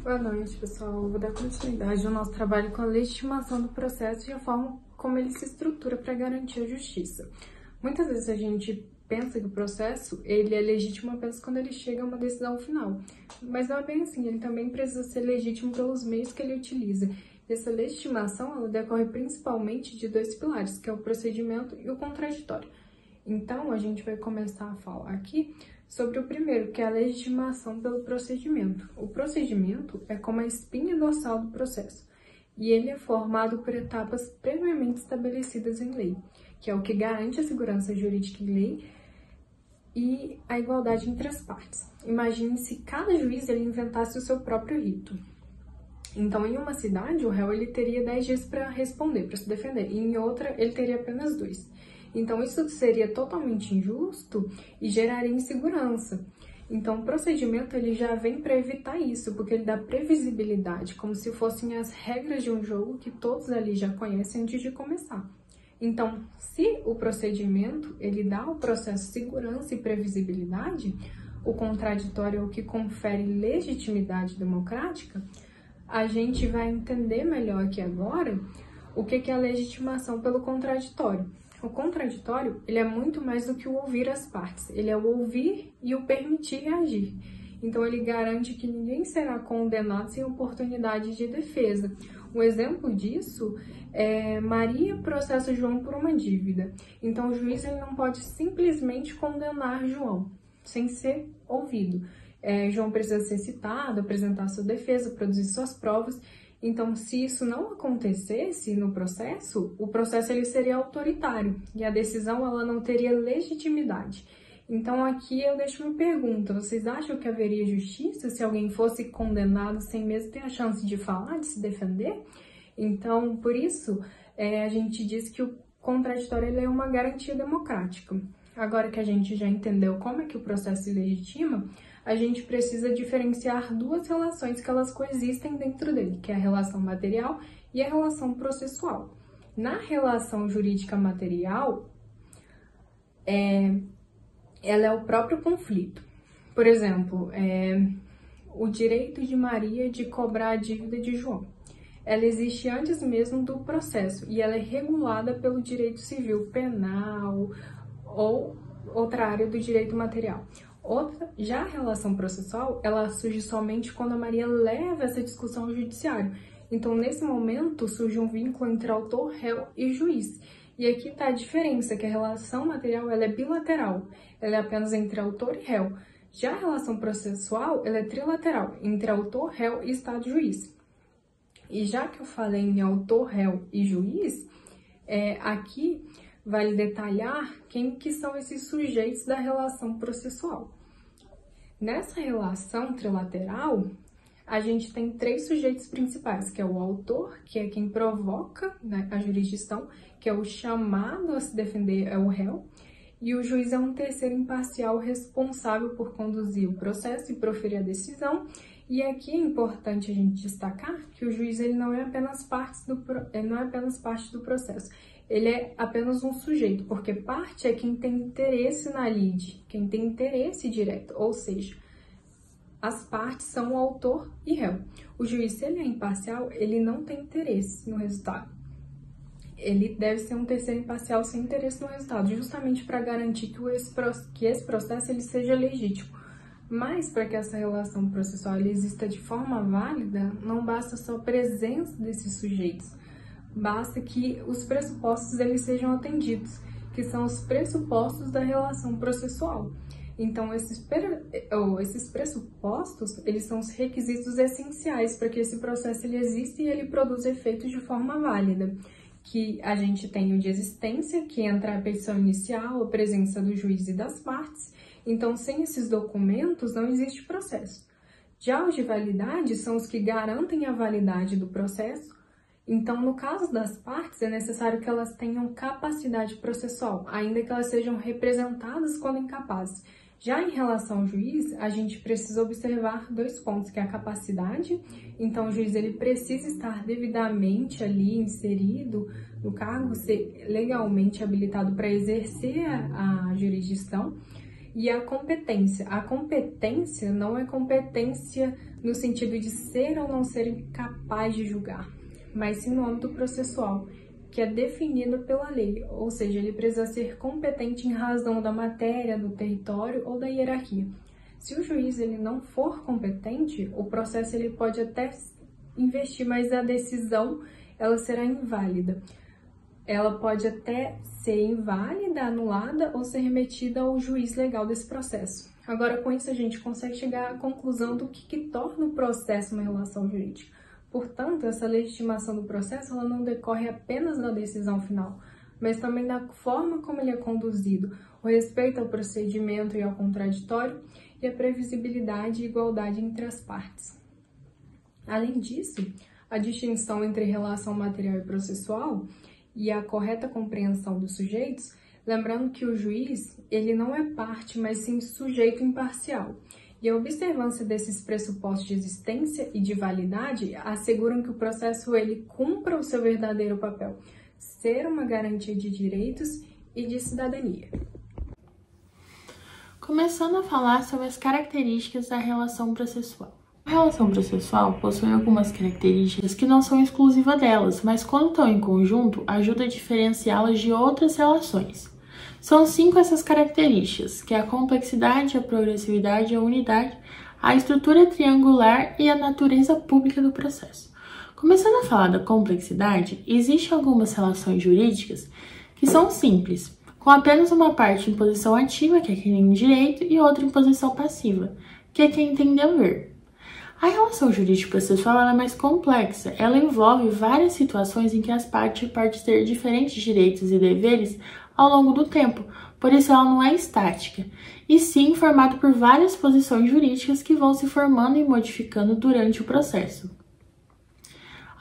Boa noite, pessoal. Eu vou dar continuidade ao nosso trabalho com a legitimação do processo e a forma como ele se estrutura para garantir a justiça. Muitas vezes a gente pensa que o processo ele é legítimo apenas quando ele chega a uma decisão final, mas não é bem assim. Ele também precisa ser legítimo pelos meios que ele utiliza. Essa legitimação ela decorre principalmente de dois pilares, que é o procedimento e o contraditório. Então, a gente vai começar a falar aqui sobre o primeiro, que é a legitimação pelo procedimento. O procedimento é como a espinha dorsal do processo, e ele é formado por etapas previamente estabelecidas em lei, que é o que garante a segurança jurídica em lei e a igualdade entre as partes. Imagine se cada juiz ele inventasse o seu próprio rito. Então, em uma cidade, o réu ele teria 10 dias para responder, para se defender, e em outra ele teria apenas 2. Então, isso seria totalmente injusto e geraria insegurança. Então, o procedimento ele já vem para evitar isso, porque ele dá previsibilidade, como se fossem as regras de um jogo que todos ali já conhecem antes de começar. Então, se o procedimento ele dá ao processo segurança e previsibilidade, o contraditório é o que confere legitimidade democrática, a gente vai entender melhor aqui agora o que é a legitimação pelo contraditório. O contraditório, ele é muito mais do que o ouvir as partes, ele é o ouvir e o permitir reagir. Então, ele garante que ninguém será condenado sem oportunidade de defesa. Um exemplo disso é Maria processa João por uma dívida. Então, o juiz ele não pode simplesmente condenar João, sem ser ouvido. João precisa ser citado, apresentar sua defesa, produzir suas provas. Então, se isso não acontecesse no processo, o processo ele seria autoritário e a decisão ela não teria legitimidade. Então, aqui eu deixo uma pergunta. Vocês acham que haveria justiça se alguém fosse condenado sem mesmo ter a chance de falar, de se defender? Então, por isso, a gente diz que o contraditório ele é uma garantia democrática. Agora que a gente já entendeu como é que o processo se legitima, a gente precisa diferenciar duas relações que elas coexistem dentro dele, que é a relação material e a relação processual. Na relação jurídica material, ela é o próprio conflito. Por exemplo, o direito de Maria de cobrar a dívida de João. Ela existe antes mesmo do processo e ela é regulada pelo direito civil, penal ou outra área do direito material. Já a relação processual, ela surge somente quando a Maria leva essa discussão ao judiciário. Então, nesse momento, surge um vínculo entre autor, réu e juiz. E aqui está a diferença, que a relação material ela é bilateral, ela é apenas entre autor e réu. Já a relação processual, ela é trilateral, entre autor, réu e estado-juiz. E já que eu falei em autor, réu e juiz, aqui vale detalhar quem que são esses sujeitos da relação processual. Nessa relação trilateral, a gente tem 3 sujeitos principais, que é o autor, que é quem provoca, né, a jurisdição, que é o chamado a se defender, é o réu, e o juiz é um terceiro imparcial responsável por conduzir o processo e proferir a decisão. E aqui é importante a gente destacar que o juiz ele não é apenas parte do processo, ele é apenas um sujeito, porque parte é quem tem interesse na lide, quem tem interesse direto, ou seja, as partes são o autor e réu. O juiz, se ele é imparcial, ele não tem interesse no resultado. Ele deve ser um terceiro imparcial sem interesse no resultado, justamente para garantir que esse processo ele seja legítimo. Mas, para que essa relação processual exista de forma válida, não basta só a presença desses sujeitos, basta que os pressupostos eles sejam atendidos, que são os pressupostos da relação processual. Então, esses pressupostos, eles são os requisitos essenciais para que esse processo ele exista e ele produza efeitos de forma válida. Que a gente tem o de existência, que entra a petição inicial, a presença do juiz e das partes. Então, sem esses documentos, não existe processo. Já os de validade são os que garantem a validade do processo. Então, no caso das partes, é necessário que elas tenham capacidade processual, ainda que elas sejam representadas quando incapazes. Já em relação ao juiz, a gente precisa observar 2 pontos, que é a capacidade. Então, o juiz ele precisa estar devidamente ali inserido no cargo, ser legalmente habilitado para exercer a jurisdição. E a competência. A competência não é competência no sentido de ser ou não ser capaz de julgar, mas sim no âmbito processual, que é definido pela lei, ou seja, ele precisa ser competente em razão da matéria, do território ou da hierarquia. Se o juiz ele não for competente, o processo ele pode até investir, mas a decisão ela será inválida. Ela pode até ser inválida, anulada ou ser remetida ao juiz legal desse processo. Agora, com isso, a gente consegue chegar à conclusão do que torna o processo uma relação jurídica. Portanto, essa legitimação do processo ela não decorre apenas da decisão final, mas também da forma como ele é conduzido, o respeito ao procedimento e ao contraditório e a previsibilidade e igualdade entre as partes. Além disso, a distinção entre relação material e processual e a correta compreensão dos sujeitos, lembrando que o juiz ele não é parte, mas sim sujeito imparcial. E a observância desses pressupostos de existência e de validade asseguram que o processo ele cumpra o seu verdadeiro papel, ser uma garantia de direitos e de cidadania. Começando a falar sobre as características da relação processual. A relação processual possui algumas características que não são exclusivas delas, mas quando estão em conjunto, ajuda a diferenciá-las de outras relações. São 5 essas características, que é a complexidade, a progressividade, a unidade, a estrutura triangular e a natureza pública do processo. Começando a falar da complexidade, existem algumas relações jurídicas que são simples, com apenas uma parte em posição ativa, que é quem tem direito, e outra em posição passiva, que é quem tem dever. A relação jurídico-processual é mais complexa, ela envolve várias situações em que as partes podem ter diferentes direitos e deveres ao longo do tempo, por isso ela não é estática, e sim formada por várias posições jurídicas que vão se formando e modificando durante o processo.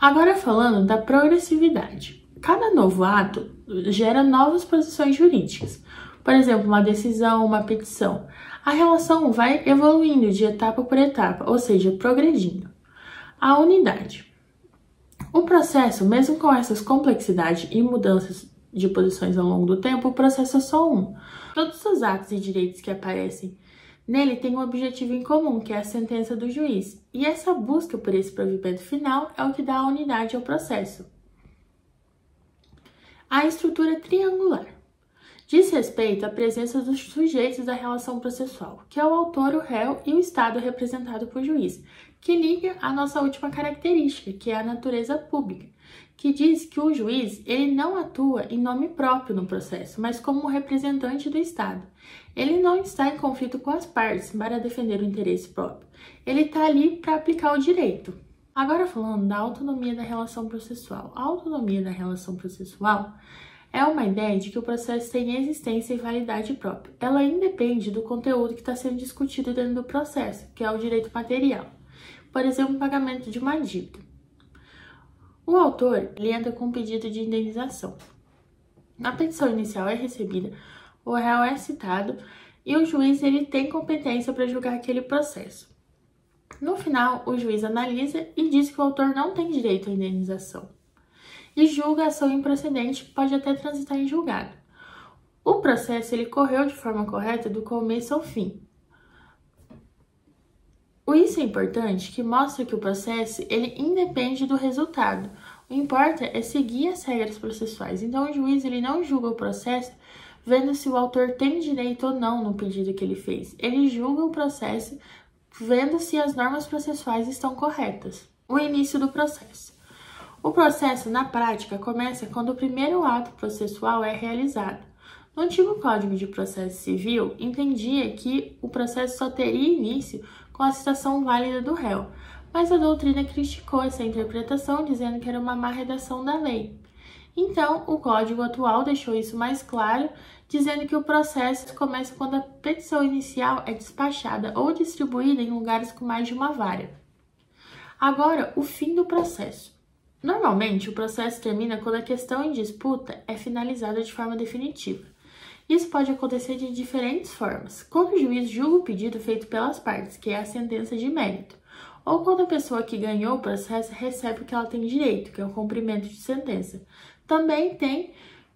Agora falando da progressividade. Cada novo ato gera novas posições jurídicas, por exemplo, uma decisão, uma petição. A relação vai evoluindo de etapa por etapa, ou seja, progredindo. A unidade. O processo, mesmo com essas complexidades e mudanças de posições ao longo do tempo, o processo é só um. Todos os atos e direitos que aparecem nele têm um objetivo em comum, que é a sentença do juiz. E essa busca por esse provimento final é o que dá a unidade ao processo. A estrutura triangular. Diz respeito à presença dos sujeitos da relação processual, que é o autor, o réu e o Estado representado por juiz, que liga a nossa última característica, que é a natureza pública, que diz que o juiz ele não atua em nome próprio no processo, mas como representante do Estado. Ele não está em conflito com as partes para defender o interesse próprio. Ele está ali para aplicar o direito. Agora falando da autonomia da relação processual. A autonomia da relação processual é uma ideia de que o processo tem existência e validade própria. Ela independe do conteúdo que está sendo discutido dentro do processo, que é o direito material. Por exemplo, o pagamento de uma dívida. O autor ele entra com um pedido de indenização. A petição inicial é recebida, o réu é citado e o juiz ele tem competência para julgar aquele processo. No final, o juiz analisa e diz que o autor não tem direito à indenização e julga a ação improcedente, pode até transitar em julgado. O processo ele correu de forma correta do começo ao fim. Isso é importante, que mostra que o processo ele independe do resultado. O que importa é seguir as regras processuais. Então, o juiz ele não julga o processo vendo se o autor tem direito ou não no pedido que ele fez. Ele julga o processo vendo se as normas processuais estão corretas. O início do processo. O processo, na prática, começa quando o primeiro ato processual é realizado. No antigo Código de Processo Civil, entendia que o processo só teria início com a citação válida do réu, mas a doutrina criticou essa interpretação, dizendo que era uma má redação da lei. Então, o Código atual deixou isso mais claro, dizendo que o processo começa quando a petição inicial é despachada ou distribuída em lugares com mais de uma vara. Agora, o fim do processo. Normalmente, o processo termina quando a questão em disputa é finalizada de forma definitiva. Isso pode acontecer de diferentes formas. Quando o juiz julga o pedido feito pelas partes, que é a sentença de mérito, ou quando a pessoa que ganhou o processo recebe o que ela tem direito, que é o cumprimento de sentença. Também tem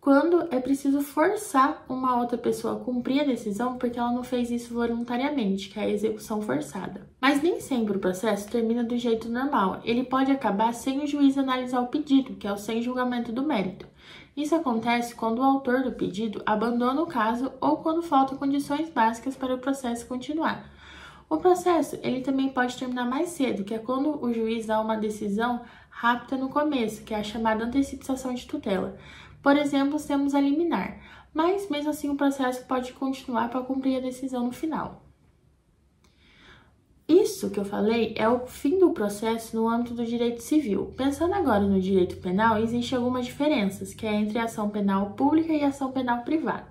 quando é preciso forçar uma outra pessoa a cumprir a decisão porque ela não fez isso voluntariamente, que é a execução forçada. Mas nem sempre o processo termina do jeito normal. Ele pode acabar sem o juiz analisar o pedido, que é o sem julgamento do mérito. Isso acontece quando o autor do pedido abandona o caso ou quando faltam condições básicas para o processo continuar. O processo ele também pode terminar mais cedo, que é quando o juiz dá uma decisão rápida no começo, que é a chamada antecipação de tutela. Por exemplo, temos a liminar, mas mesmo assim o processo pode continuar para cumprir a decisão no final. Isso que eu falei é o fim do processo no âmbito do direito civil. Pensando agora no direito penal, existem algumas diferenças, que é entre a ação penal pública e a ação penal privada.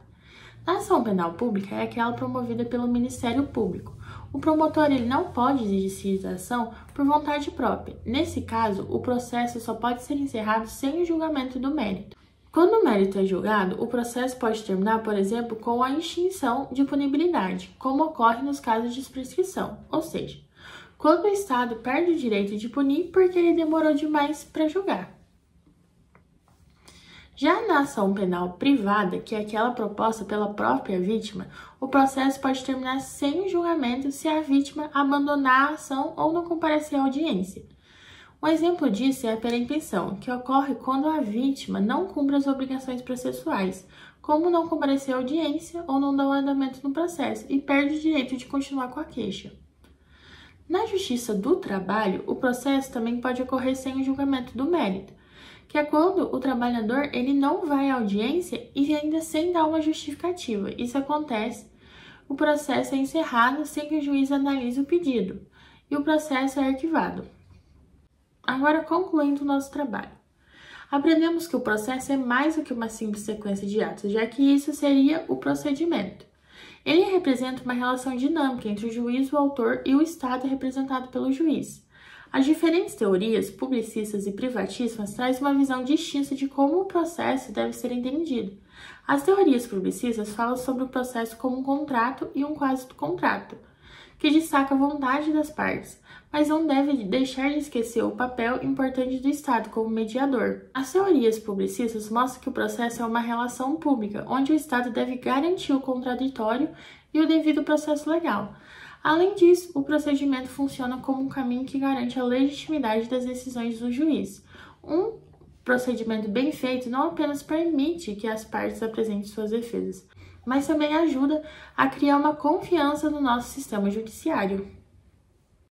A ação penal pública é aquela promovida pelo Ministério Público. O promotor ele não pode exigir citação por vontade própria. Nesse caso, o processo só pode ser encerrado sem o julgamento do mérito. Quando o mérito é julgado, o processo pode terminar, por exemplo, com a extinção de punibilidade, como ocorre nos casos de prescrição, ou seja, quando o Estado perde o direito de punir porque ele demorou demais para julgar. Já na ação penal privada, que é aquela proposta pela própria vítima, o processo pode terminar sem o julgamento se a vítima abandonar a ação ou não comparecer à audiência. Um exemplo disso é a perempção, que ocorre quando a vítima não cumpre as obrigações processuais, como não comparecer à audiência ou não dar um andamento no processo e perde o direito de continuar com a queixa. Na Justiça do Trabalho, o processo também pode ocorrer sem o julgamento do mérito, que é quando o trabalhador ele não vai à audiência e ainda sem dar uma justificativa. Isso acontece, o processo é encerrado sem que o juiz analise o pedido e o processo é arquivado. Agora, concluindo o nosso trabalho. Aprendemos que o processo é mais do que uma simples sequência de atos, já que isso seria o procedimento. Ele representa uma relação dinâmica entre o juiz, o autor e o Estado representado pelo juiz. As diferentes teorias, publicistas e privatíssimas, trazem uma visão distinta de como o processo deve ser entendido. As teorias publicistas falam sobre o processo como um contrato e um quasi-contrato, que destaca a vontade das partes, mas não deve deixar de esquecer o papel importante do Estado como mediador. As teorias publicistas mostram que o processo é uma relação pública, onde o Estado deve garantir o contraditório e o devido processo legal. Além disso, o procedimento funciona como um caminho que garante a legitimidade das decisões do juiz. Um procedimento bem feito não apenas permite que as partes apresentem suas defesas, mas também ajuda a criar uma confiança no nosso sistema judiciário.